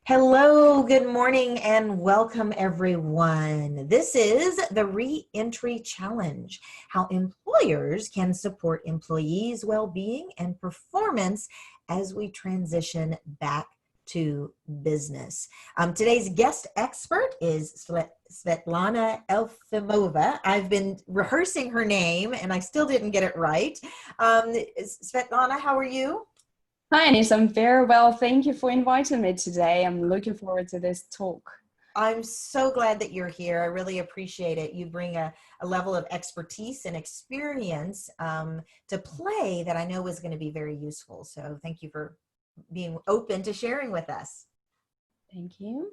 Hello, good morning, and welcome everyone. This is the Re-Entry Challenge, how employers can support employees' well-being and performance as we transition back to business. Today's guest expert is Svetlana Elfimova. I've been rehearsing her name and I still didn't get it right. Svetlana, how are you? Hi, Anis. I'm very well. Thank you for inviting me today. I'm looking forward to this talk. I'm so glad that you're here. I really appreciate it. You bring a level of expertise and experience to play that I know is going to be very useful. So thank you for being open to sharing with us. Thank you.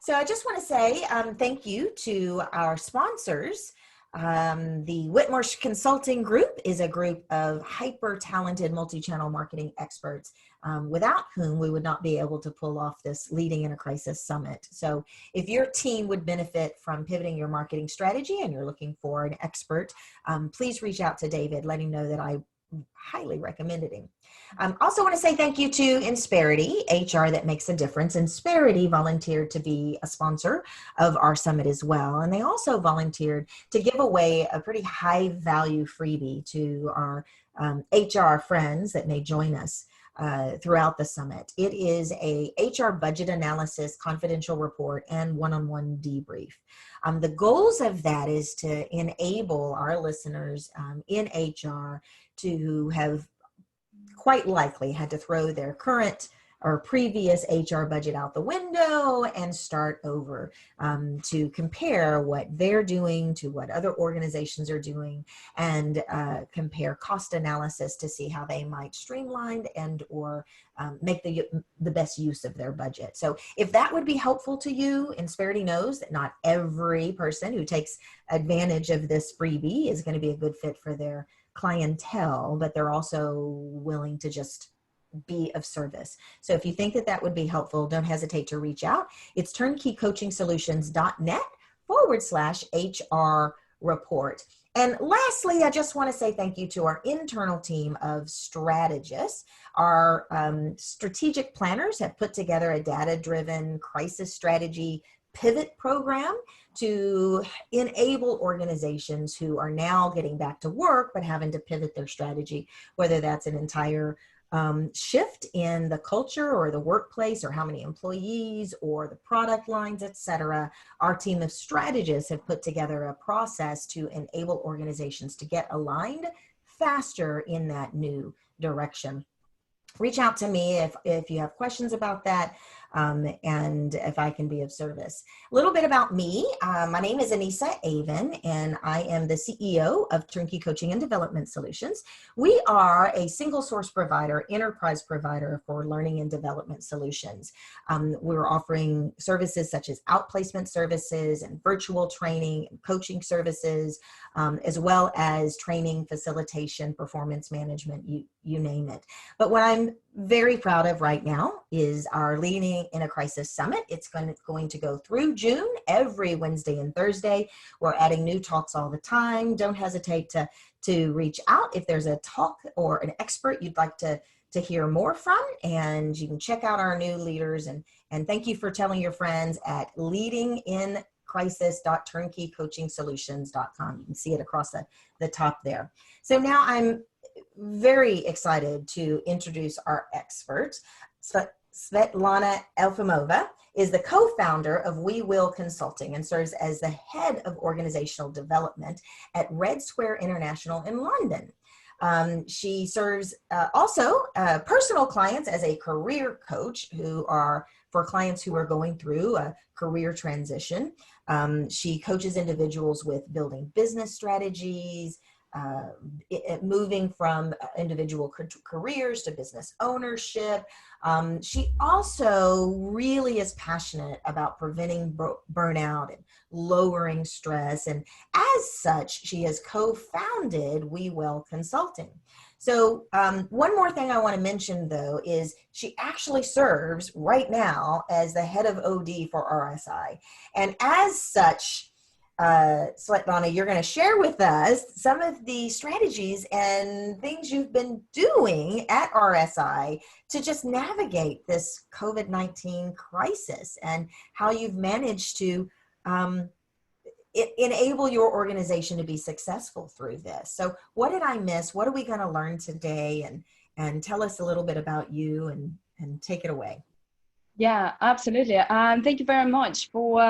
So I just want to say thank you to our sponsors. The Whitmore Consulting Group is a group of hyper-talented multi-channel marketing experts without whom we would not be able to pull off this Leading in a Crisis Summit. So if your team would benefit from pivoting your marketing strategy and you're looking for an expert, please reach out to David, letting him know that I highly recommended him. Also want to say thank you to Insperity, HR that makes a difference. Insperity volunteered to be a sponsor of our summit as well. And they also volunteered to give away a pretty high value freebie to our HR friends that may join us throughout the summit. It is a HR budget analysis, confidential report, and one-on-one debrief. The goals of that is to enable our listeners in HR to have quite likely had to throw their current or previous HR budget out the window and start over to compare what they're doing to what other organizations are doing and compare cost analysis to see how they might streamline and or make the best use of their budget. So if that would be helpful to you, Insperity knows that not every person who takes advantage of this freebie is going to be a good fit for their clientele, but they're also willing to just be of service. So if you think that that would be helpful, don't hesitate to reach out. It's turnkeycoachingsolutions.net/HR report. And lastly, I just want to say thank you to our internal team of strategists. Our strategic planners have put together a data-driven crisis strategy pivot program to enable organizations who are now getting back to work but having to pivot their strategy, whether that's an entire shift in the culture or the workplace or how many employees or the product lines, etc. Our team of strategists have put together a process to enable organizations to get aligned faster in that new direction. Reach out to me if you have questions about that and if I can be of service. A little bit about me. My name is Anissa Avon, and I am the CEO of Turnkey Coaching and Development Solutions. We are a single source provider, enterprise provider for learning and development solutions. We're offering services such as outplacement services and virtual training and coaching services, as well as training, facilitation, performance management, you name it. But what I'm very proud of right now is our Leading in a Crisis Summit. It's going to go through June, every Wednesday and Thursday. We're adding new talks all the time. Don't hesitate to reach out if there's a talk or an expert you'd like to hear more from, and you can check out our new leaders. And thank you for telling your friends at leadingincrisis.turnkeycoachingsolutions.com. You can see it across the top there. So now I'm very excited to introduce our expert. Svetlana Elfimova is the co-founder of We Will Consulting and serves as the head of organizational development at Red Square International in London. She serves also personal clients as a career coach who are for clients who are going through a career transition. She coaches individuals with building business strategies, moving from individual careers to business ownership. She also really is passionate about preventing burnout and lowering stress. And as such, she has co-founded We Will Consulting. So one more thing I want to mention, though, is she actually serves right now as the head of OD for RSI. And as such, Svetlana, you're going to share with us some of the strategies and things you've been doing at RSI to just navigate this COVID-19 crisis and how you've managed to enable your organization to be successful through this. So what did I miss? What are we going to learn today? And tell us a little bit about you and take it away. Yeah, absolutely. Thank you very much for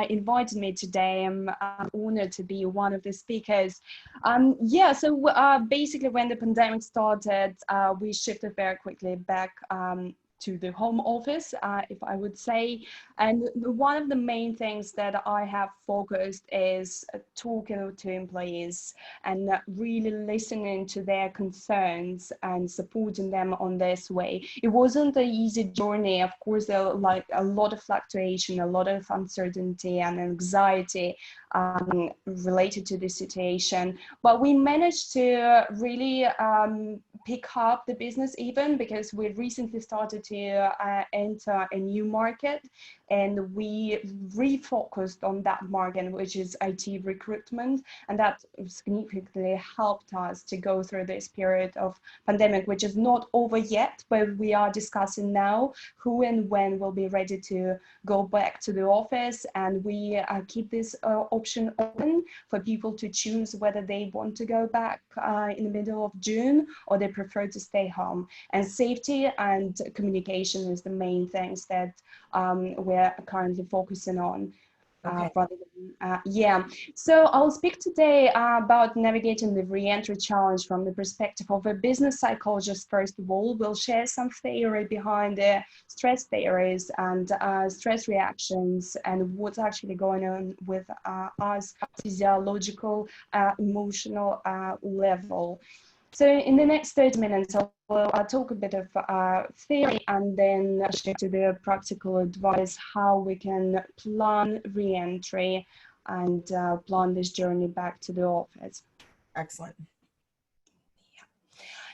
inviting me today. I'm honored to be one of the speakers. Basically when the pandemic started, we shifted very quickly back to the home office, if I would say. And one of the main things that I have focused is talking to employees and really listening to their concerns and supporting them on this way. It wasn't an easy journey. Of course, there were like a lot of fluctuation, a lot of uncertainty and anxiety related to the situation. But we managed to really pick up the business even because we recently started to enter a new market, and we refocused on that market, which is IT recruitment, and that significantly helped us to go through this period of pandemic, which is not over yet, but we are discussing now who and when will be ready to go back to the office, and we keep this option open for people to choose whether they want to go back in the middle of June or they prefer to stay home. And safety and communication is the main things that we're currently focusing on. Okay. So I'll speak today about navigating the re-entry challenge from the perspective of a business psychologist. First of all, we'll share some theory behind the stress theories and stress reactions and what's actually going on with us physiological, emotional level. So in the next 30 minutes, I'll talk a bit of theory and then share to the practical advice how we can plan re-entry and plan this journey back to the office. Excellent.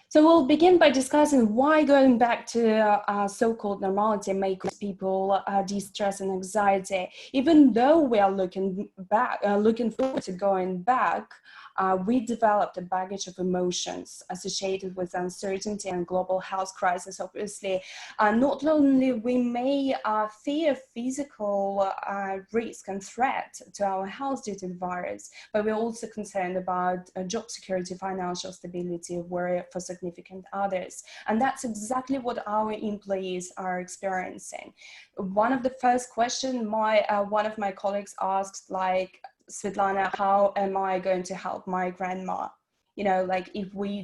So we'll begin by discussing why going back to so-called normality makes people de-stress and anxiety. Even though we are looking forward to going back, we developed a baggage of emotions associated with uncertainty and global health crisis. Obviously, not only we may fear physical risk and threat to our health due to the virus, but we're also concerned about job security, financial stability, worry for significant others. And that's exactly what our employees are experiencing. One of the first questions one of my colleagues asked, like, Svetlana, how am I going to help my grandma? You know, like if we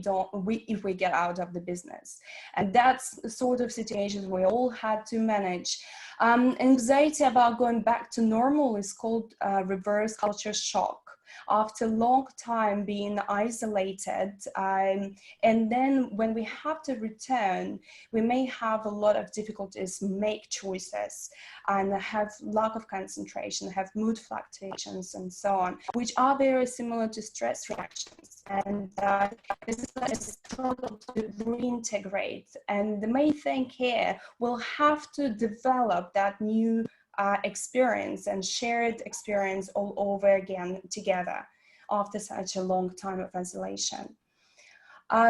get out of the business. And that's the sort of situations we all had to manage. Anxiety about going back to normal is called reverse culture shock. After a long time being isolated, and then when we have to return, we may have a lot of difficulties make choices and have lack of concentration, have mood fluctuations and so on, which are very similar to stress reactions. And this is a struggle to reintegrate. And the main thing here, we'll have to develop that new experience and shared experience all over again together after such a long time of isolation.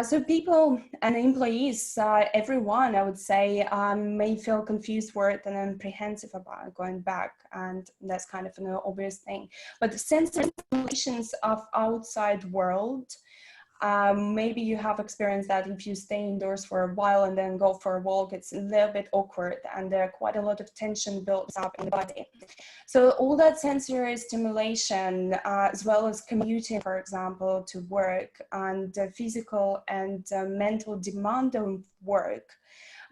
So people and employees, everyone, I would say, may feel confused, worried and apprehensive about going back. And that's kind of an obvious thing. But the sensations of outside world, maybe you have experienced that if you stay indoors for a while and then go for a walk, it's a little bit awkward and there are quite a lot of tension built up in the body. So all that sensory stimulation, as well as commuting, for example, to work, and physical and mental demand on work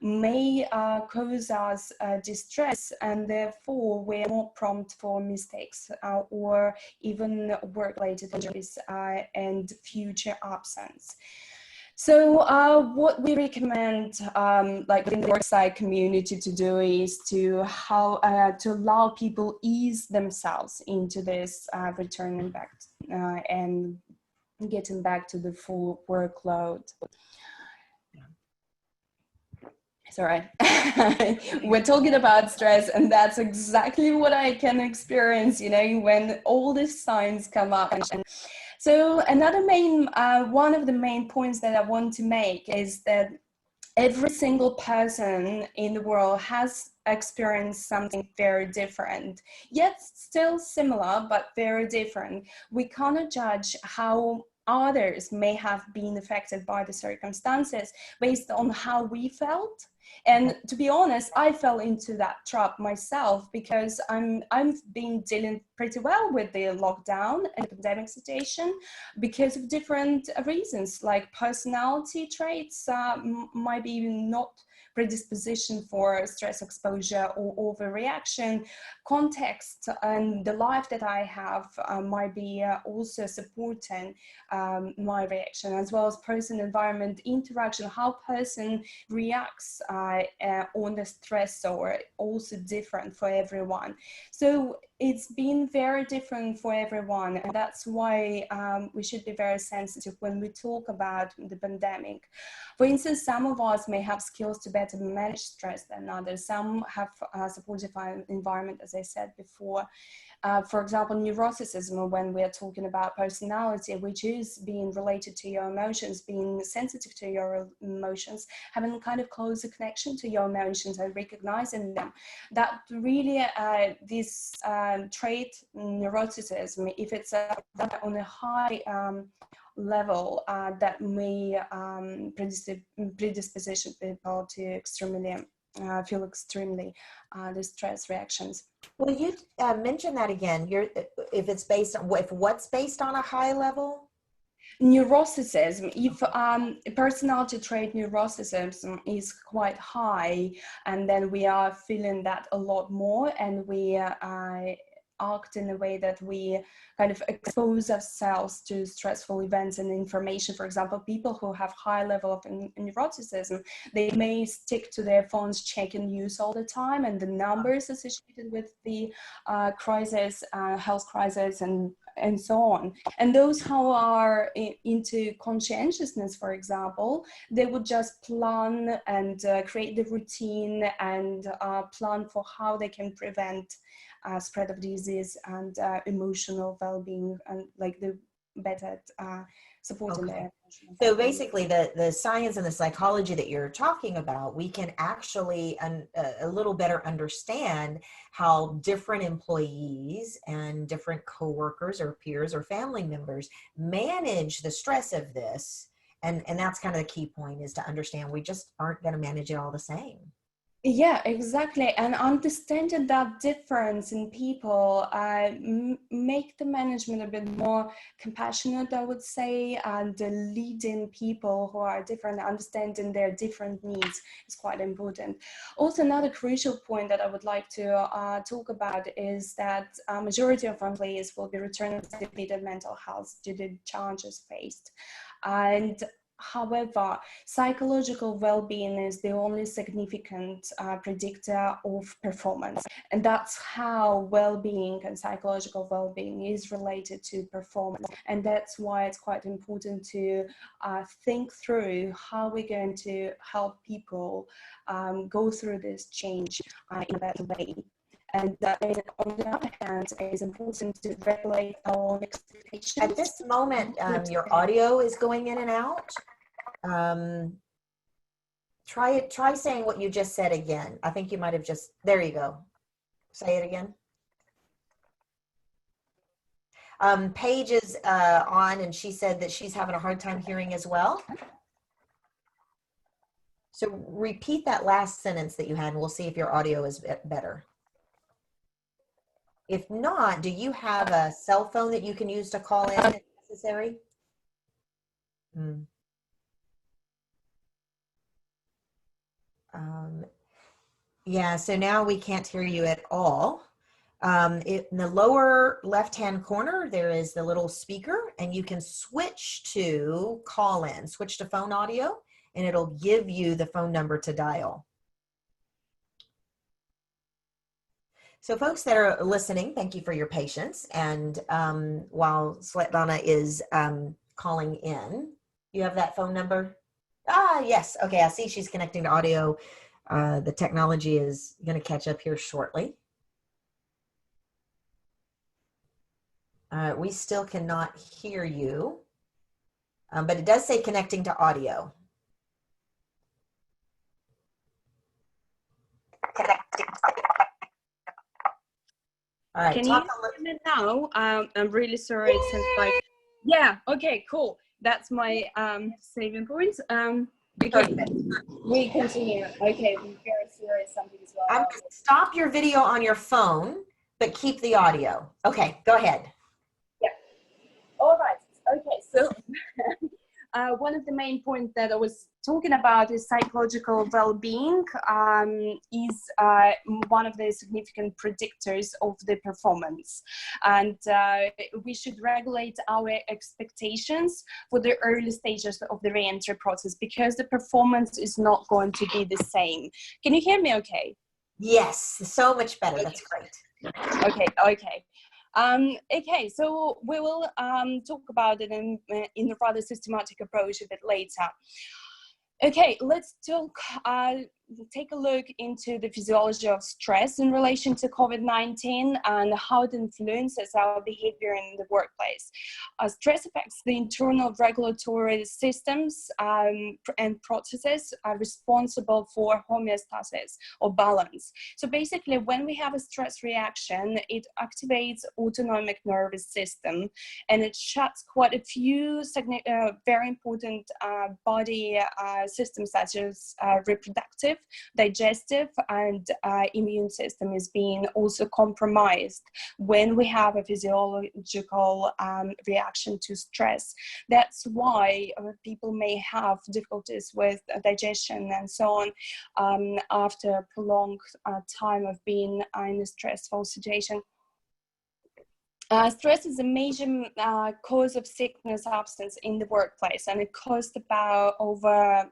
may cause us distress, and therefore we're more prompt for mistakes or even work-related injuries and future absence. So what we recommend, like in the worksite community, to do is to allow people ease themselves into this returning back and getting back to the full workload. Sorry. We're talking about stress, and that's exactly what I can experience, when all these signs come up. And so another one of the main points that I want to make is that every single person in the world has experienced something very different, yet still similar, but very different. We cannot judge how others may have been affected by the circumstances based on how we felt. And to be honest, I fell into that trap myself because I've been dealing pretty well with the lockdown and the pandemic situation because of different reasons, like personality traits might be not predisposition for stress exposure or overreaction. Context and the life that I have might be also supporting my reaction, as well as person environment interaction, how person reacts on the stressor, also different for everyone. So it's been very different for everyone, and that's why we should be very sensitive when we talk about the pandemic. For instance, some of us may have skills to better manage stress than others. Some have a supportive environment, as I said before. For example, neuroticism, when we are talking about personality, which is being related to your emotions, being sensitive to your emotions, having kind of closer connection to your emotions and recognizing them. That really, this trait, neuroticism, if it's on a high level, that may predisposition people to extremely feel extremely the stress reactions. Will you mention that again? If it's based on if what's based on a high level? Neuroticism, if personality trait neuroticism is quite high, and then we are feeling that a lot more, and we act in a way that we kind of expose ourselves to stressful events and information. For example, people who have high level of neuroticism, they may stick to their phones, checking news all the time, and the numbers associated with the crisis, health crisis, and so on. And those who are into conscientiousness, for example, they would just plan and create the routine and plan for how they can prevent spread of disease and emotional well-being, and like the better supporting their emotional so basically the science and the psychology that you're talking about, we can actually a little better understand how different employees and different coworkers or peers or family members manage the stress of this, and that's kind of the key point, is to understand we just aren't going to manage it all the same. Yeah, exactly. And understanding that difference in people make the management a bit more compassionate, I would say, and leading people who are different, understanding their different needs is quite important. Also, another crucial point that I would like to talk about is that majority of employees will be returning to depleted mental health due to challenges faced. And however, psychological well-being is the only significant predictor of performance. And that's how well-being and psychological well-being is related to performance. And that's why it's quite important to think through how we're going to help people go through this change in a better way. And on the other hand, it's important to regulate our own expectations. At this moment, your audio is going in and out. Try saying what you just said again. I think you might have just, there you go. Say it again. Paige is on, and she said that she's having a hard time hearing as well. So repeat that last sentence that you had, and we'll see if your audio is better. If not, do you have a cell phone that you can use to call in if necessary? Yeah, so now we can't hear you at all. In the lower left-hand corner, there is the little speaker, and you can switch to call in, switch to phone audio, and it'll give you the phone number to dial. So folks that are listening, thank you for your patience. And while Svetlana is calling in, you have that phone number? Ah, yes. Okay, I see she's connecting to audio. The technology is going to catch up here shortly. We still cannot hear you, but it does say connecting to audio. All right. Can you hear me now? I'm really sorry. It sounds like, yeah. Okay, cool. That's my saving point. Okay, we continue. Okay, we're very serious. Something as well. I'm going to stop your video on your phone, but keep the audio. Okay, go ahead. Yeah. All right. Okay, so one of the main points that I was talking about is psychological well-being is one of the significant predictors of the performance. And we should regulate our expectations for the early stages of the re-entry process, because the performance is not going to be the same. Can you hear me okay? Yes, so much better. Okay. That's great. Okay. Okay, so we will talk about it in a rather systematic approach a bit later. Okay, let's take a look into the physiology of stress in relation to COVID-19 and how it influences our behavior in the workplace. Stress affects the internal regulatory systems and processes responsible for homeostasis or balance. So basically, when we have a stress reaction, it activates autonomic nervous system, and it shuts quite a few very important body systems such as reproductive, digestive, and immune system is being also compromised when we have a physiological reaction to stress. That's why people may have difficulties with digestion and so on after a prolonged time of being in a stressful situation. Stress is a major cause of sickness absence in the workplace, and it costs about over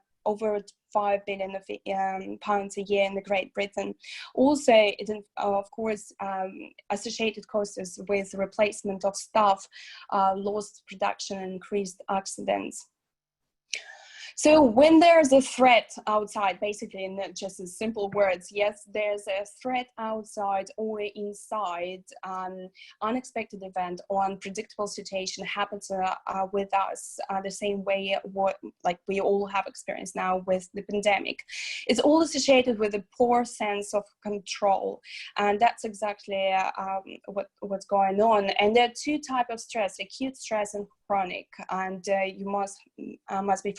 £5 billion pounds a year in the Great Britain. Also, it of course associated costs with replacement of staff, lost production, and increased accidents. So when there's a threat outside, basically in just in simple words, yes, there's a threat outside or inside, unexpected event or unpredictable situation happens with us the same way like we all have experienced now with the pandemic. It's all associated with a poor sense of control, and that's exactly what's going on. And there are two types of stress: acute stress and chronic, and you must be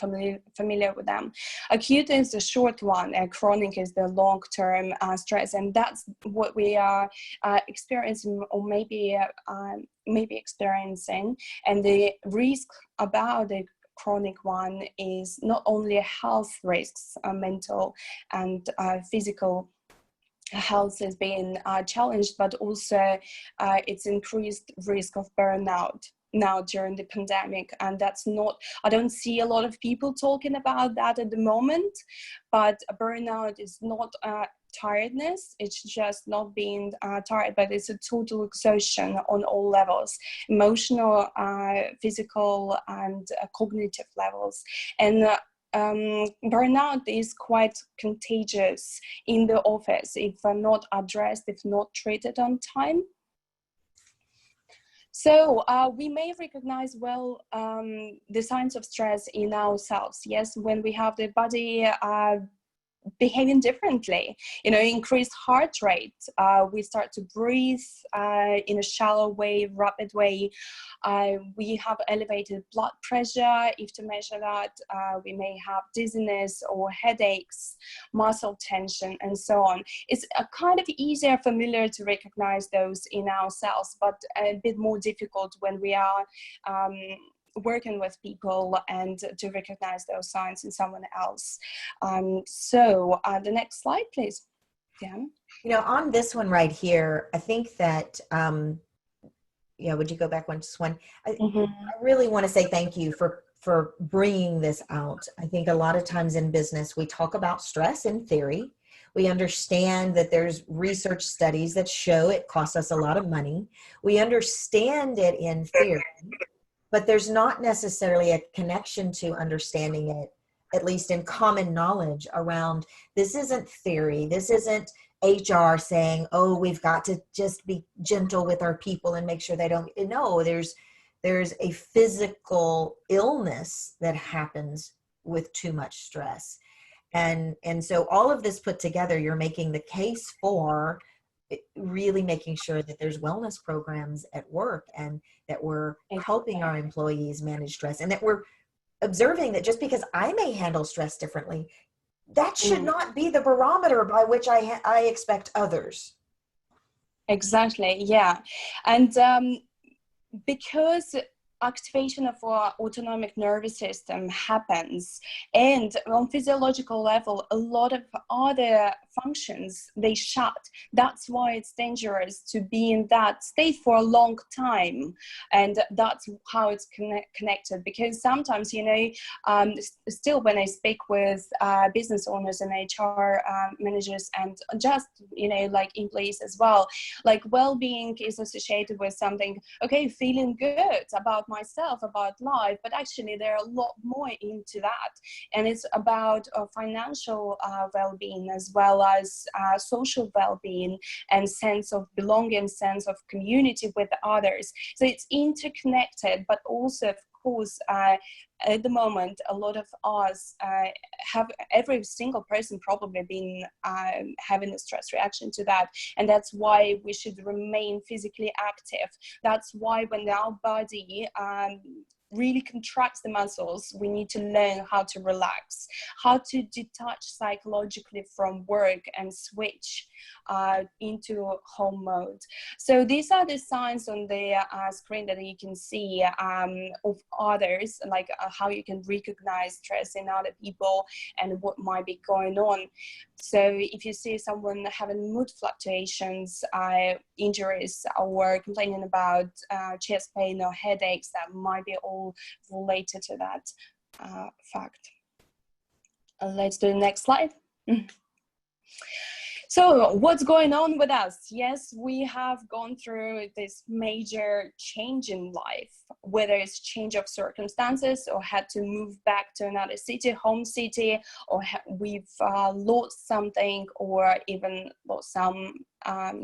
familiar with them. Acute is the short one, and chronic is the long-term stress, and that's what we are experiencing, or maybe experiencing. And the risk about the chronic one is not only health risks, mental and physical health is being challenged, but also it's increased risk of burnout now during the pandemic. And that's not, I don't see a lot of people talking about that at the moment, but burnout is not tiredness, it's just not being tired, but it's a total exhaustion on all levels: emotional, physical, and cognitive levels. And burnout is quite contagious in the office if not addressed, if not treated on time. So we may recognize well the signs of stress in ourselves. Yes, when we have the body behaving differently, increased heart rate, we start to breathe in a shallow way, rapid way, we have elevated blood pressure. If to measure that, we may have dizziness or headaches, muscle tension, and so on. It's a kind of easier, familiar to recognize those in ourselves, but a bit more difficult when we are working with people and to recognize those signs in someone else. So the next slide, please. Yeah. On this one right here, I think that, would you go back just one? I really want to say thank you for bringing this out. I think a lot of times in business, we talk about stress in theory. We understand that there's research studies that show it costs us a lot of money. We understand it in theory, but there's not necessarily a connection to understanding it at least in common knowledge around, this isn't theory, this isn't HR saying, oh, we've got to just be gentle with our people and make sure they don't. No, there's a physical illness that happens with too much stress. And so all of this put together, you're making the case for really making sure that there's wellness programs at work, and that we're helping our employees manage stress, and that we're observing that just because I may handle stress differently, that should not be the barometer by which I expect others. Exactly, yeah. And because activation of our autonomic nervous system happens, and on physiological level, a lot of other functions, they shut. That's why it's dangerous to be in that state for a long time. And that's how it's connected, because sometimes, you know, still when I speak with business owners and HR managers, and just, you know, like employees as well, like well-being is associated with something, okay, feeling good about myself, about life, but actually there are a lot more into that. And it's about financial well-being, as well as social well-being, and sense of belonging, sense of community with others. So it's interconnected, but also, of course, at the moment, a lot of us have, every single person probably been having a stress reaction to that. And that's why we should remain physically active. That's why when our body really contracts the muscles, we need to learn how to relax, how to detach psychologically from work and switch into home mode. So these are the signs on the screen that you can see of others, like how you can recognize stress in other people and what might be going on. So if you see someone having mood fluctuations, injuries, or complaining about chest pain or headaches, that might be all related to that fact. Let's do the next slide. So what's going on with us? Yes, we have gone through this major change in life, whether it's change of circumstances, or had to move back to another city, home city, or we've lost something, or even lost some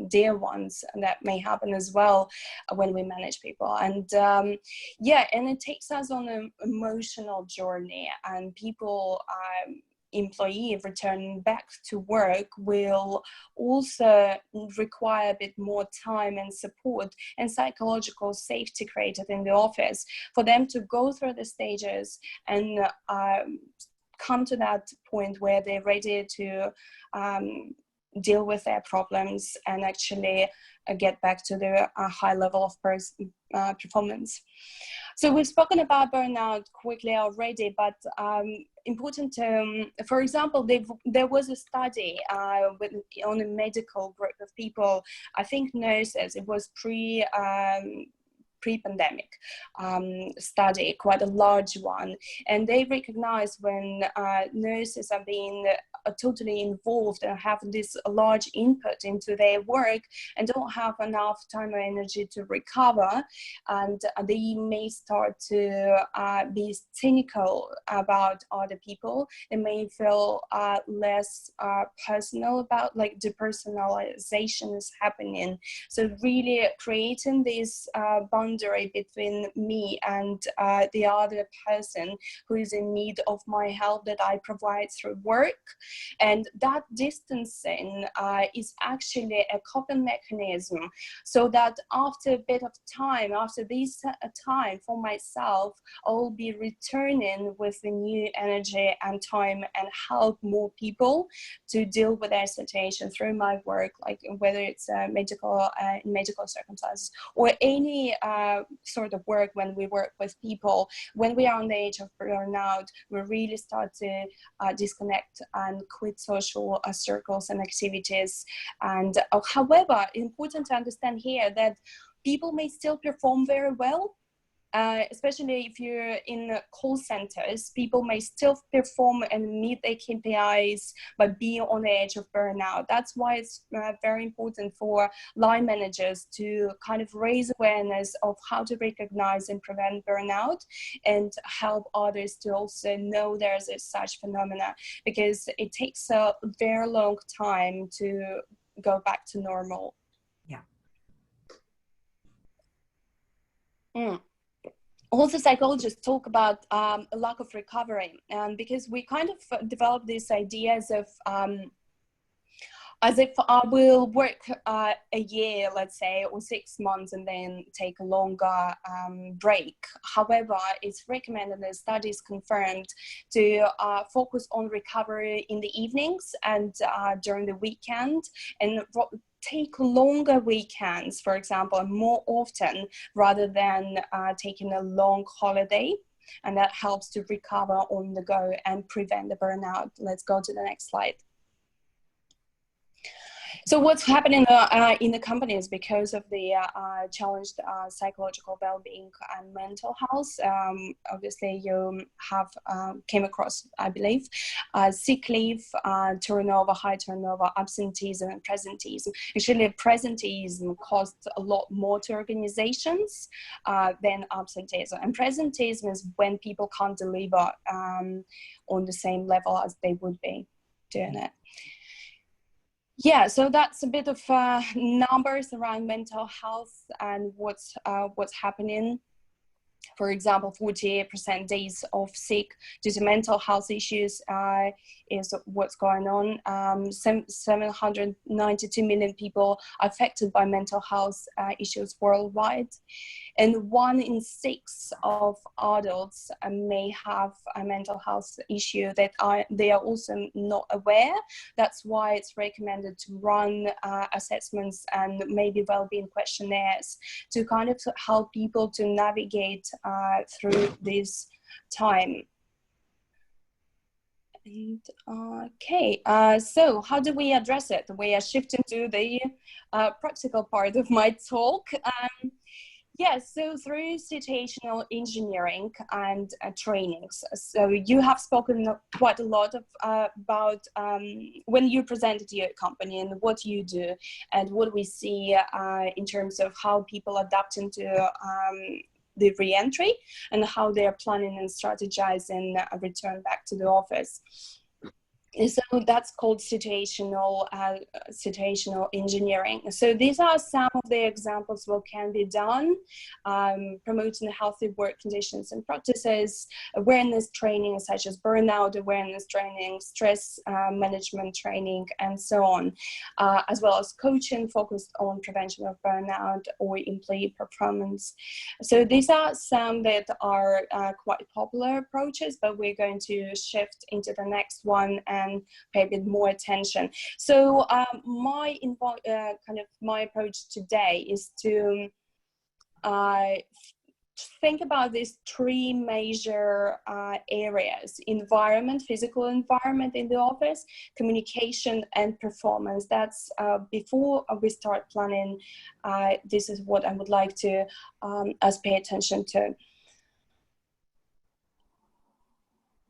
dear ones. And that may happen as well when we manage people. And yeah, and it takes us on an emotional journey, and people employee returning back to work will also require a bit more time and support and psychological safety created in the office for them to go through the stages and come to that point where they're ready to deal with their problems and actually get back to their high level of performance. So we've spoken about burnout quickly already, but important for example, there was a study on a medical group of people, I think nurses. It was pre-pandemic study, quite a large one, and they recognized when nurses are being totally involved and have this large input into their work and don't have enough time or energy to recover, and they may start to be cynical about other people. They may feel less personal, about like depersonalization is happening. So really creating this boundary between me and the other person who is in need of my help that I provide through work. And that distancing is actually a coping mechanism, so that after a bit of time, after this time for myself, I'll be returning with the new energy and time and help more people to deal with their situation through my work, like whether it's medical circumstances or any sort of work. When we work with people, when we are on the age of burnout, we really start to disconnect and quit social circles and activities. And however, important to understand here that people may still perform very well especially if you're in call centers, people may still perform and meet their KPIs but be on the edge of burnout. That's why it's very important for line managers to kind of raise awareness of how to recognize and prevent burnout, and help others to also know there's such phenomena, because it takes a very long time to go back to normal. Yeah. Also, psychologists talk about a lack of recovery, because we kind of develop these ideas of as if I will work a year, let's say, or 6 months, and then take a longer break. However, it's recommended, and studies confirmed, to focus on recovery in the evenings and during the weekend, and take longer weekends, for example, more often, rather than taking a long holiday. And that helps to recover on the go and prevent the burnout. Let's go to the next slide. So what's happening in the companies because of the challenged psychological well-being and mental health? Obviously, you have came across, I believe, sick leave, turnover, high turnover, absenteeism, and presenteeism. Actually, presenteeism costs a lot more to organizations than absenteeism. And presenteeism is when people can't deliver on the same level as they would be doing it. Yeah, so that's a bit of numbers around mental health and what's happening. For example, 48% days off sick due to mental health issues is what's going on. 792 million people affected by mental health issues worldwide. And 1 in 6 of adults may have a mental health issue that they are also not aware. That's why it's recommended to run assessments and maybe well-being questionnaires to kind of help people to navigate through this time. And, okay, so how do we address it? We are shifting to the practical part of my talk. Yes, so through situational engineering and trainings. So you have spoken quite a lot about when you presented your company and what you do and what we see in terms of how people adapt into the re-entry and how they are planning and strategizing a return back to the office. So that's called situational engineering. So these are some of the examples what can be done: promoting healthy work conditions and practices, awareness training such as burnout awareness training, stress management training, and so on, as well as coaching focused on prevention of burnout or employee performance. So these are some that are quite popular approaches, but we're going to shift into the next one and pay a bit more attention. So my approach today is to think about these 3 major areas: environment, physical environment in the office, communication, and performance. That's before we start planning, this is what I would like to us pay attention to.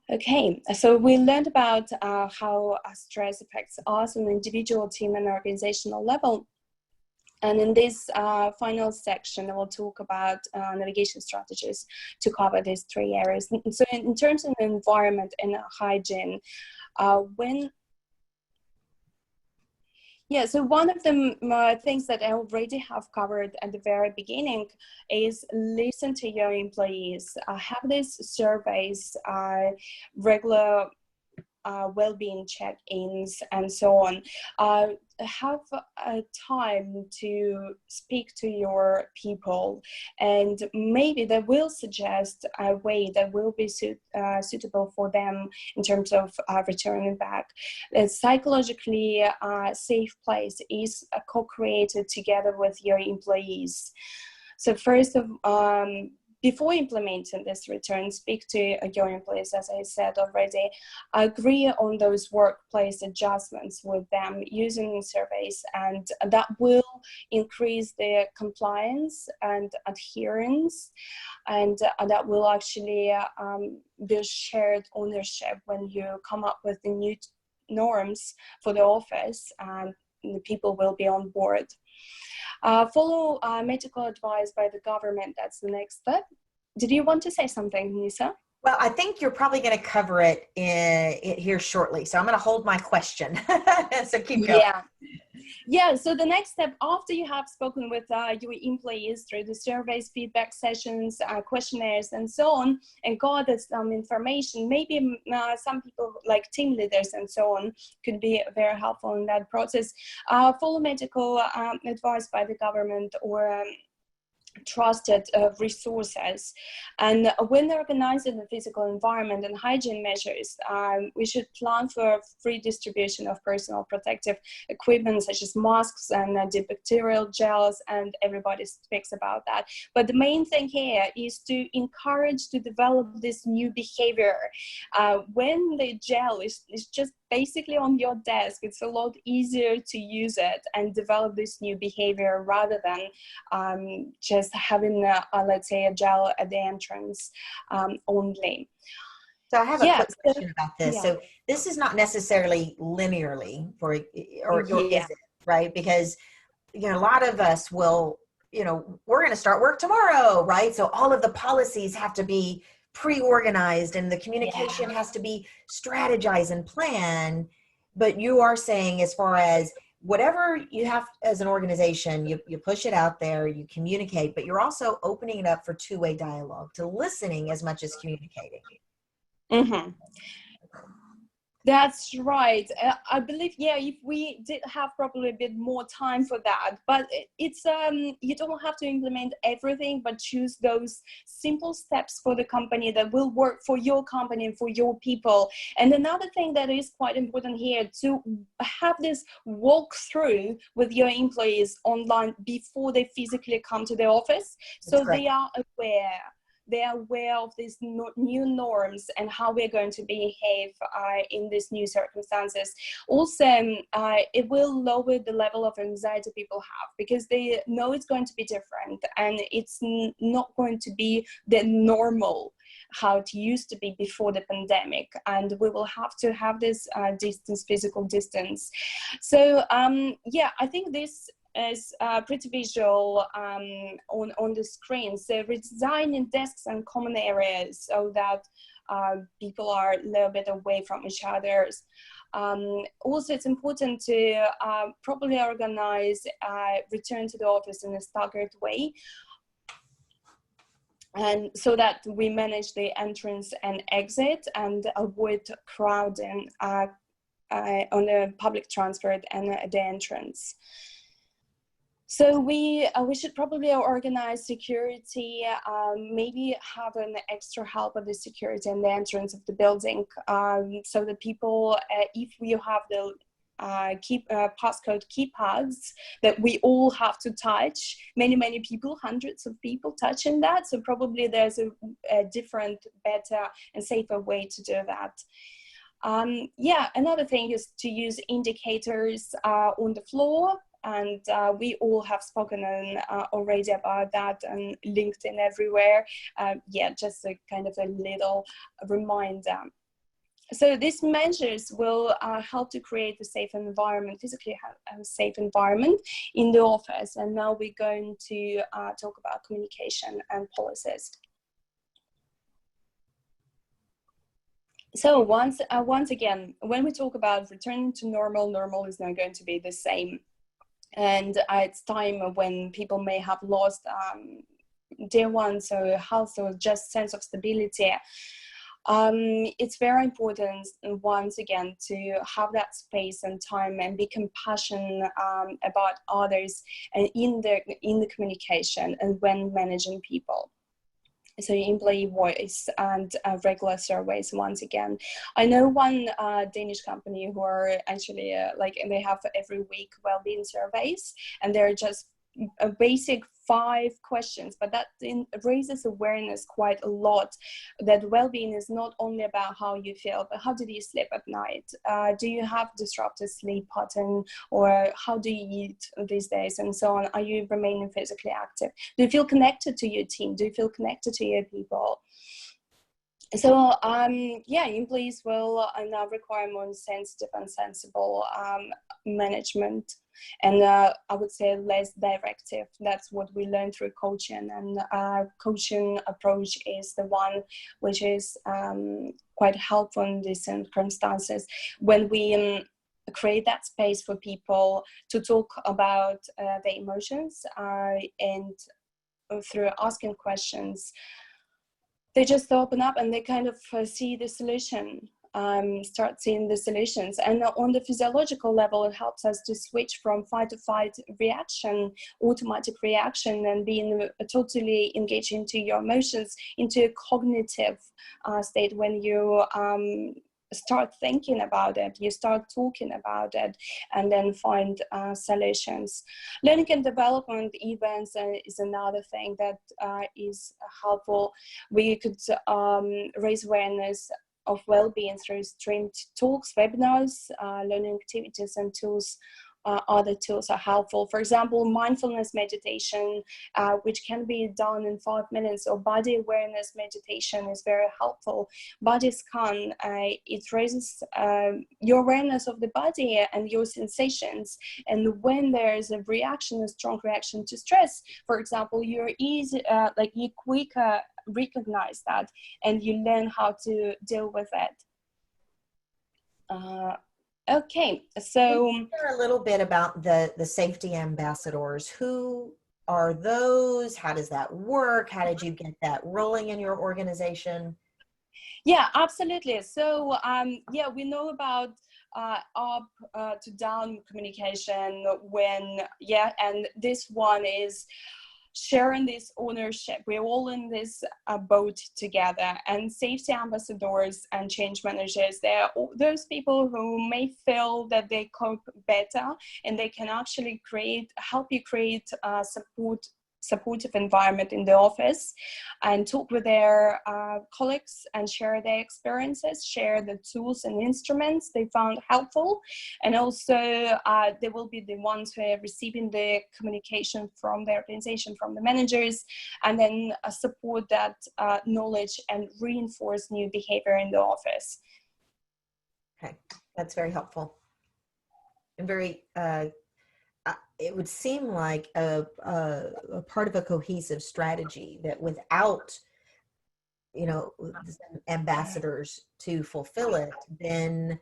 Okay, so we learned about how stress affects us on an individual, team, and organizational level. And in this final section, I will talk about navigation strategies to cover these 3 areas. So in terms of environment and hygiene, so one of the things that I already have covered at the very beginning is listen to your employees, have these surveys, regular well-being check-ins, and so on. Have a time to speak to your people, and maybe they will suggest a way that will be suitable for them in terms of returning back. A psychologically safe place is co-created together with your employees. So first of before implementing this return, speak to your employees, as I said already, agree on those workplace adjustments with them using surveys, and that will increase their compliance and adherence, and that will actually be shared ownership when you come up with the new norms for the office, and the people will be on board. Follow medical advice by the government. That's the next step. Did you want to say something, Nisa? Well, I think you're probably going to cover it here shortly. So I'm going to hold my question. So keep going. Yeah, so the next step, after you have spoken with your employees through the surveys, feedback sessions, questionnaires, and so on, and gathered some information, maybe some people like team leaders and so on could be very helpful in that process. Follow medical advice by the government or trusted resources. And when organizing the physical environment and hygiene measures, we should plan for free distribution of personal protective equipment such as masks and antibacterial gels, and everybody speaks about that. But the main thing here is to encourage to develop this new behavior. When the gel is just basically on your desk, it's a lot easier to use it and develop this new behavior rather than just having let's say a gel at the entrance only. So I have a quick question about this. Yeah. So this is not necessarily linearly or is it, right? Because, you know, a lot of us will, you know, we're going to start work tomorrow, right? So all of the policies have to be pre-organized and the communication has to be strategized and planned. But you are saying, as far as whatever you have as an organization, you push it out there, you communicate, but you're also opening it up for two-way dialogue, to listening as much as communicating. Mm-hmm. That's right. I believe, if we did have probably a bit more time for that, but it's you don't have to implement everything, but choose those simple steps for the company that will work for your company and for your people. And another thing that is quite important here, to have this walkthrough with your employees online before they physically come to the office, so they are aware. They are aware of these new norms and how we're going to behave in these new circumstances. Also, it will lower the level of anxiety people have, because they know it's going to be different and it's not going to be the normal how it used to be before the pandemic, and we will have to have this physical distance. So I think this is pretty visual on the screen. So redesigning desks and common areas so that people are a little bit away from each other. Also, it's important to properly organize return to the office in a staggered way, and so that we manage the entrance and exit and avoid crowding on the public transport and the entrance. So we should probably organize security, maybe have an extra help with the security and the entrance of the building, so that people, if we have the passcode keypads that we all have to touch, many people, hundreds of people touching that, so probably there's a different, better and safer way to do that. Another thing is to use indicators on the floor. And we all have spoken already about that on LinkedIn everywhere. Just a kind of a little reminder. So these measures will help to create a safe environment, physically a safe environment in the office. And now we're going to talk about communication and policies. So once again, when we talk about returning to normal is not going to be the same. And it's time when people may have lost dear ones, or health, or just sense of stability. It's very important, once again, to have that space and time and be compassionate about others and in the communication and when managing people. So employee voice and regular surveys. Once again, I know one Danish company who are actually they have every week well-being surveys, and they're just a basic 5 questions, but that raises awareness quite a lot, that well-being is not only about how you feel, but how do you sleep at night? Do you have disrupted sleep pattern, or how do you eat these days, and so on? Are you remaining physically active? Do you feel connected to your team? Do you feel connected to your people? So employees will now require more sensitive and sensible management, and I would say less directive. That's what we learned through coaching, and coaching approach is the one which is quite helpful in these circumstances, when we create that space for people to talk about their emotions, and through asking questions, they just open up and they kind of see the solution, start seeing the solutions. And on the physiological level, it helps us to switch from fight to flight reaction, automatic reaction, and being totally engaged into your emotions, into a cognitive state. When you start thinking about it, you start talking about it, and then find solutions. Learning and development events is another thing that is helpful. We could raise awareness of well-being through streamed talks, webinars, learning activities, and tools. Other tools are helpful. For example, mindfulness meditation, which can be done in 5 minutes, or body awareness meditation is very helpful. Body scan, it raises your awareness of the body and your sensations. And when there's a reaction, a strong reaction to stress, for example, you're easy, you quicker recognize that, and you learn how to deal with it. Okay, so can you share a little bit about the safety ambassadors. Who are those? How does that work? How did you get that rolling in your organization? Yeah, absolutely. So we know about up to down communication and this one is sharing this ownership. We're all in this boat together, and safety ambassadors and change managers, they're those people who may feel that they cope better, and they can actually help you create supportive environment in the office, and talk with their colleagues and share their experiences, share the tools and instruments they found helpful. And also they will be the ones who are receiving the communication from the organization, from the managers, and then support that knowledge and reinforce new behavior in the office. Okay, that's very helpful and very it would seem like a part of a cohesive strategy, that without, ambassadors to fulfill it, then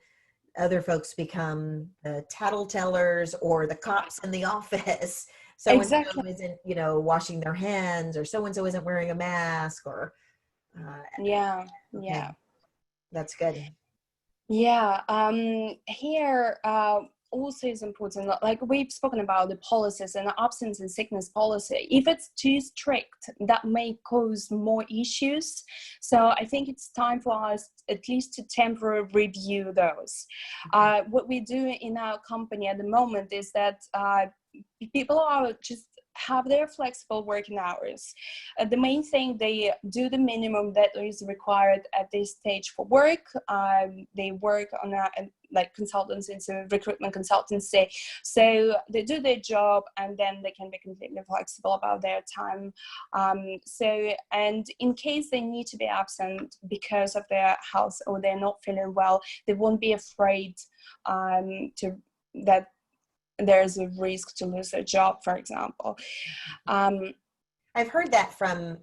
other folks become the tattletellers or the cops in the office. So and so Exactly. isn't, washing their hands, or so and so isn't wearing a mask, or Yeah. that's good. Yeah. Here also is important, like we've spoken about the policies and the absence and sickness policy. If it's too strict, that may cause more issues. So I think it's time for us at least to temporarily review those. What we do in our company at the moment is that people are just have their flexible working hours. The main thing, they do the minimum that is required at this stage for work. They work on consultancy, so recruitment consultancy. So they do their job, and then they can be completely flexible about their time. And in case they need to be absent because of their health, or they're not feeling well, they won't be afraid that there's a risk to lose their job, for example. I've heard that from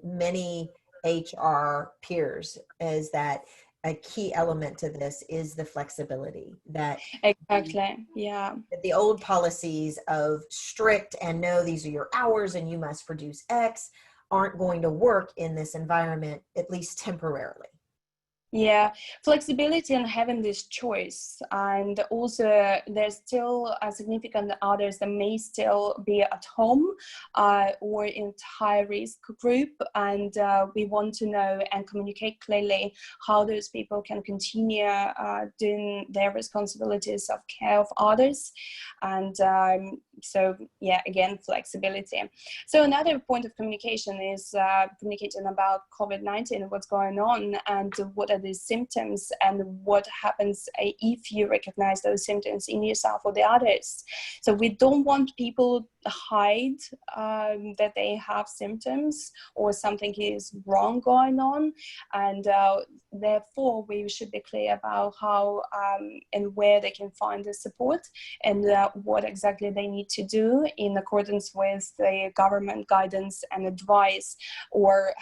many HR peers, is that a key element to this is the flexibility, that Exactly. Yeah. that the old policies of strict and no, these are your hours and you must produce X, aren't going to work in this environment, at least temporarily. Yeah, flexibility and having this choice. And also there's still a significant others that may still be at home or in high risk group. And we want to know and communicate clearly how those people can continue doing their responsibilities of care of others. And So yeah, again, flexibility. So another point of communication is communicating about COVID-19, what's going on and what are the symptoms and what happens if you recognize those symptoms in yourself or the others. So we don't want people to hide that they have symptoms or something is wrong going on, and therefore we should be clear about how and where they can find the support and what exactly they need to do in accordance with the government guidance and advice or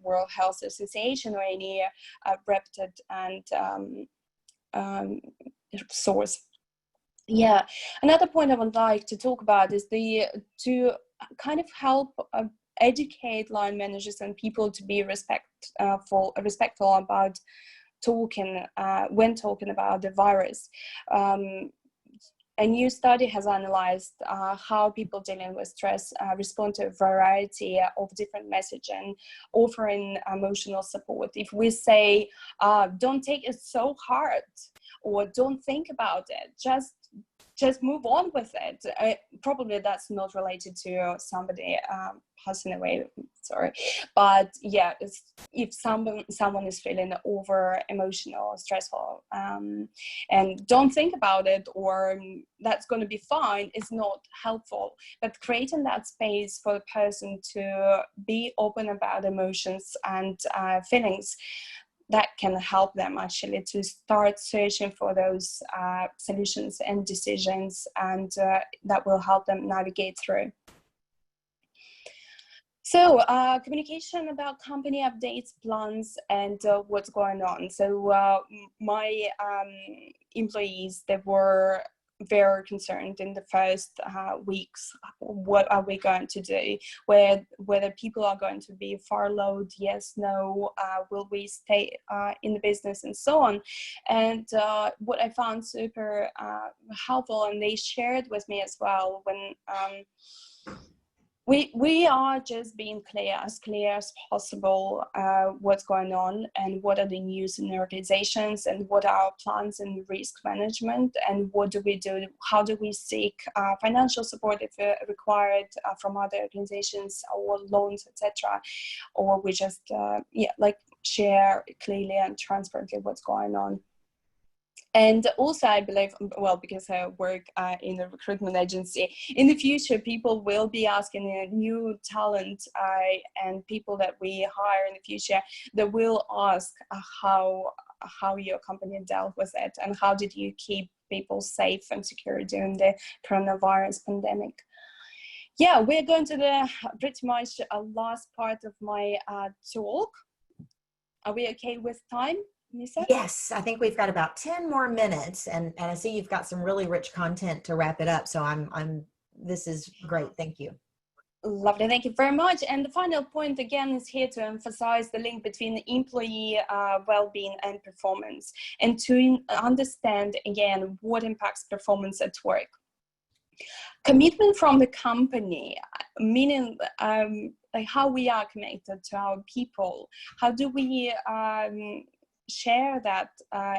World Health Association or any reputed and source. Yeah, another point I would like to talk about is to kind of help educate line managers and people to be respectful about talking when talking about the virus. A new study has analyzed how people dealing with stress respond to a variety of different messaging, offering emotional support. If we say, don't take it so hard, or don't think about it, just move on with it. Probably that's not related to somebody passing away, sorry. But yeah, if someone is feeling over emotional, stressful, and don't think about it, or that's going to be fine, is not helpful. But creating that space for the person to be open about emotions and feelings, that can help them actually to start searching for those solutions and decisions, and that will help them navigate through. So communication about company updates, plans, and what's going on. So my employees, they were very concerned in the first weeks. What are we going to do? Whether people are going to be furloughed, yes, no, will we stay in the business, and so on. And what I found super helpful, and they shared with me as well, when we are just being clear as possible what's going on and what are the news in the organizations and what are our plans in risk management and what do we do, how do we seek financial support if required from other organizations or loans, etc. Or we just share clearly and transparently what's going on. And also, I believe, well, because I work in a recruitment agency, in the future, people will be asking new talent and people that we hire in the future, that will ask how your company dealt with it and how did you keep people safe and secure during the coronavirus pandemic. Yeah, we're going to the pretty much last part of my talk. Are we okay with time? Yes, I think we've got about 10 more minutes, and I see you've got some really rich content to wrap it up. So this is great. Thank you. Lovely, thank you very much. And the final point again is here to emphasize the link between employee well-being and performance, and to understand again what impacts performance at work. Commitment from the company, meaning like how we are connected to our people. How do we share that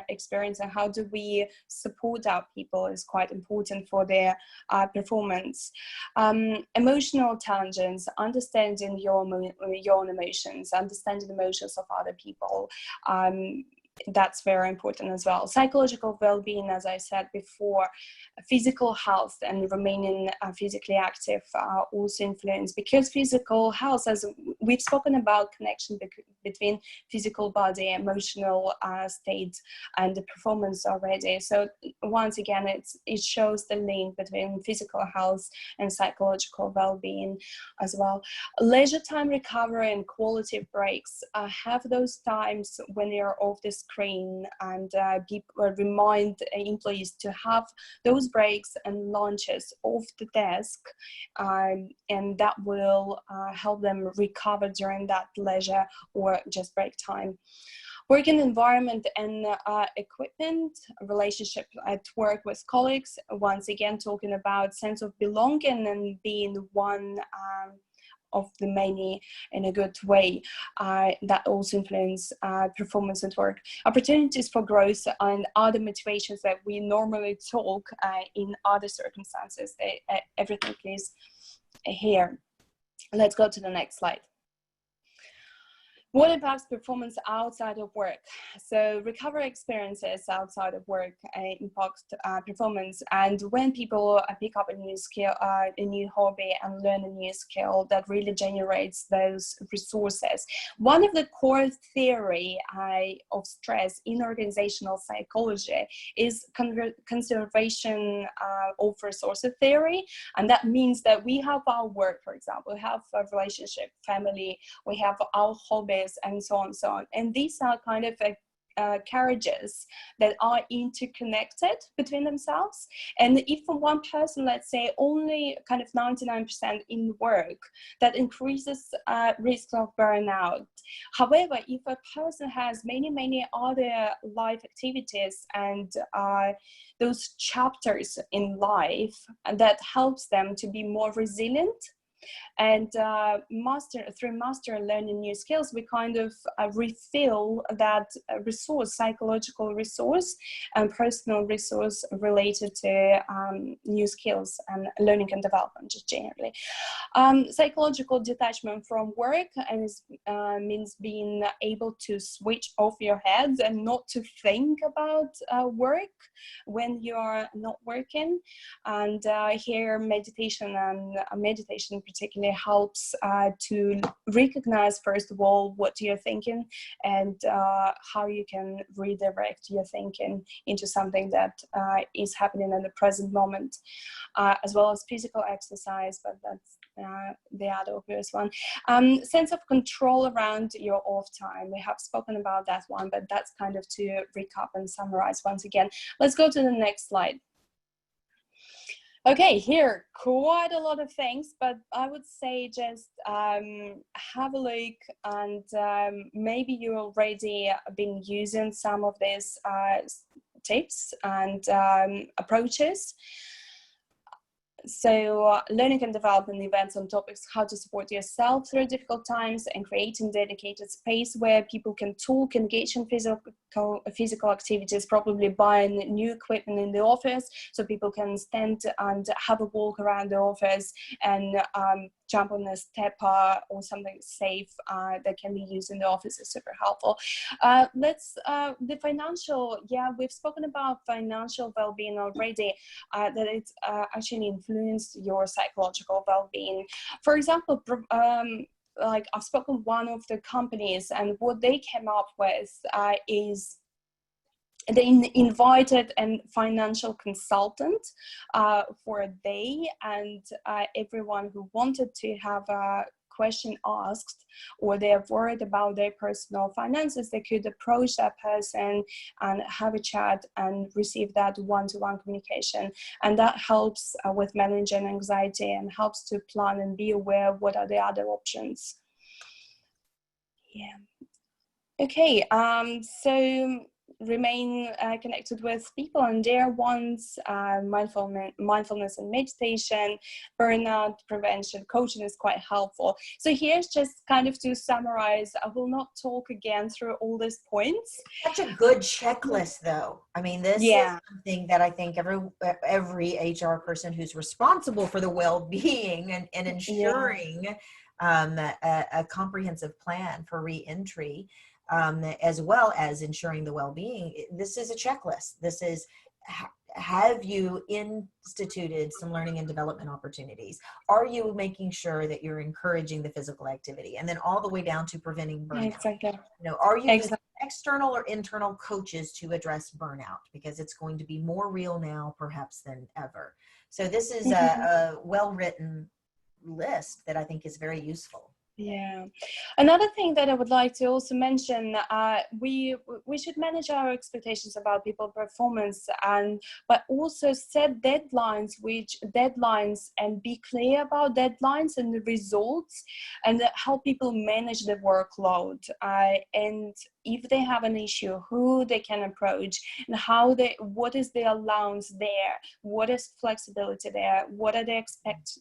experience, and how do we support our people is quite important for their performance. Emotional intelligence, understanding your own emotions, understanding the emotions of other people. That's very important as well. Psychological well-being, as I said before, physical health and remaining physically active are also influenced, because physical health, as we've spoken about, connection between physical body, emotional state, and the performance already. So once again, it shows the link between physical health and psychological well-being as well. Leisure time recovery and quality breaks. Have those times when you're off the screen, and remind employees to have those breaks and lunches off the desk, and that will help them recover during that leisure or just break time. Working environment and equipment, relationship at work with colleagues, once again talking about sense of belonging and being one of the many in a good way, that also influence performance at work. Opportunities for growth and other motivations that we normally talk in other circumstances, everything is here. Let's go to the next slide. What impacts performance outside of work? So recovery experiences outside of work impact performance. And when people pick up a new skill, a new hobby, and learn a new skill, that really generates those resources. One of the core theory of stress in organizational psychology is conservation of resources theory. And that means that we have our work, for example, we have a relationship, family, we have our hobbies, and so on, so on. And these are kind of carriages that are interconnected between themselves. And if one person, let's say, only kind of 99% in work, that increases risk of burnout. However, if a person has many other life activities and those chapters in life, that helps them to be more resilient. And through learning new skills, we kind of refill that resource, psychological resource and personal resource related to new skills and learning and development, just generally. Psychological detachment from work means being able to switch off your head and not to think about work when you're not working. And here meditation particularly helps to recognize, first of all, what you're thinking and how you can redirect your thinking into something that is happening in the present moment, as well as physical exercise, but that's the other obvious one. Sense of control around your off time. We have spoken about that one, but that's kind of to recap and summarize once again. Let's go to the next slide. Okay, here, quite a lot of things, but I would say just have a look, and maybe you already been using some of these tips and approaches. So learning and development events on topics how to support yourself through difficult times, and creating dedicated space where people can talk, engage in physical activities, probably buying new equipment in the office so people can stand and have a walk around the office and jump on a stepper or something safe that can be used in the office is super helpful. The financial, we've spoken about financial well-being already, that it's actually influenced your psychological well-being. For example, like I've spoken with one of the companies, and what they came up with is they invited a financial consultant for a day, and everyone who wanted to have a question asked, or they're worried about their personal finances, they could approach that person and have a chat and receive that one-to-one communication. And that helps with managing anxiety and helps to plan and be aware of what are the other options. Okay, so remain connected with people and their wants, mindfulness and meditation, burnout prevention, coaching is quite helpful. So here's just kind of to summarize. I will not talk again through all these points. Such a good checklist, though. I mean, this is something that I think every HR person who's responsible for the well-being and ensuring a comprehensive plan for re-entry, as well as ensuring the well-being. This is a checklist. This is, have you instituted some learning and development opportunities? Are you making sure that you're encouraging the physical activity? And then all the way down to preventing burnout. Exactly. You know, are you using external or internal coaches to address burnout? Because it's going to be more real now, perhaps, than ever. So this is a well-written list that I think is very useful. Yeah. Another thing that I would like to also mention, we should manage our expectations about people performance, but also set deadlines and be clear about deadlines and the results, and help people manage the workload. And if they have an issue, who they can approach, and what is the allowance there, what is flexibility there, what are the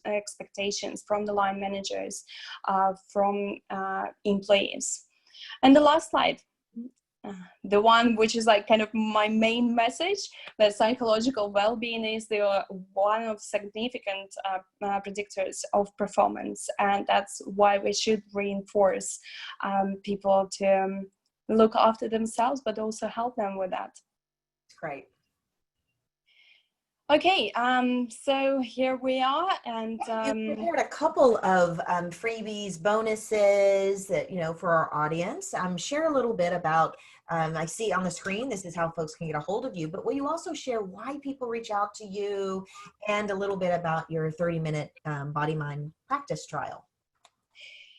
expectations from the line managers, from employees. And the last slide, the one which is like kind of my main message, that psychological well-being is one of significant predictors of performance, and that's why we should reinforce people to look after themselves, but also help them with that. Great. Okay, so here we are, and you prepared a couple of freebies, bonuses that, you know, for our audience. Share a little bit about, I see on the screen, this is how folks can get a hold of you, but will you also share why people reach out to you and a little bit about your 30-minute body-mind practice trial?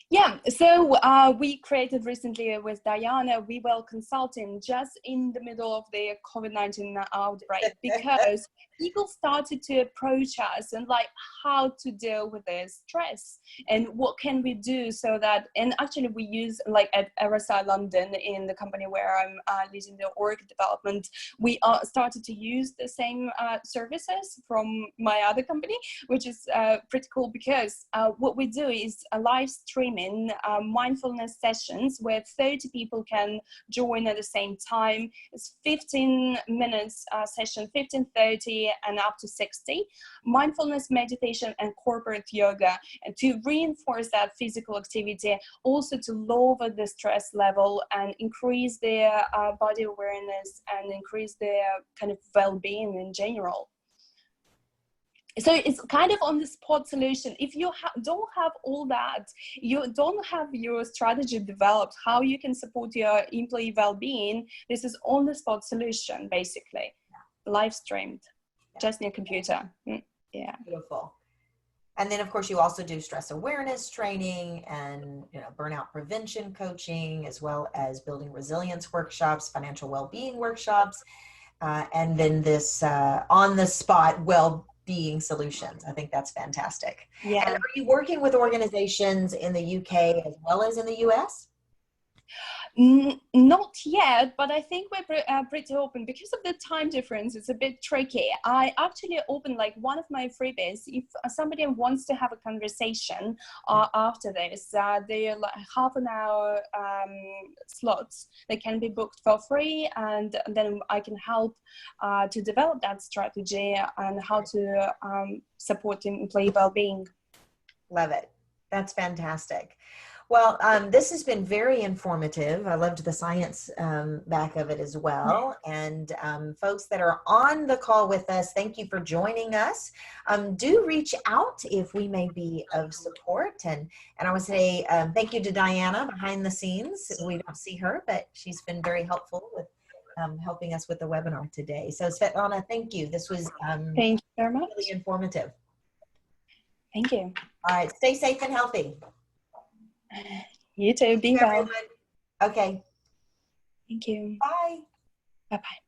Yeah, so we created recently with Diana, We Well Consulting, just in the middle of the COVID-19 outbreak, because people started to approach us and like how to deal with this stress and what can we do so that, and actually we use like at RSI London, in the company where I'm leading the org development, we started to use the same services from my other company, which is pretty cool, because what we do is a live streaming mindfulness sessions where 30 people can join at the same time. It's 15 minutes session, 15, 30 and up to 60. Mindfulness, meditation and corporate yoga, and to reinforce that physical activity, also to lower the stress level and increase their body awareness and increase their kind of well-being in general. So it's kind of on the spot solution. If you don't have all that, you don't have your strategy developed, how you can support your employee well-being, this is on the spot solution, basically. Live streamed, just in your computer. Yeah. Beautiful. And then of course you also do stress awareness training and, you know, burnout prevention coaching, as well as building resilience workshops, financial well-being workshops, and then this on the spot well-being solutions. I think that's fantastic. Yeah. And are you working with organizations in the UK as well as in the US? Not yet, but I think we're pretty open because of the time difference. It's a bit tricky. I actually opened like one of my freebies. If somebody wants to have a conversation after this, they're like half an hour slots. They can be booked for free, and then I can help to develop that strategy and how to support employee well-being. Love it. That's fantastic. Well, this has been very informative. I loved the science back of it as well. And folks that are on the call with us, thank you for joining us. Do reach out if we may be of support. And I would say thank you to Diana behind the scenes. We don't see her, but she's been very helpful with helping us with the webinar today. So Svetlana, thank you. This was thank you very much. Really informative. Thank you. All right, stay safe and healthy. You too. Be well. Okay. Thank you. Bye. Bye-bye.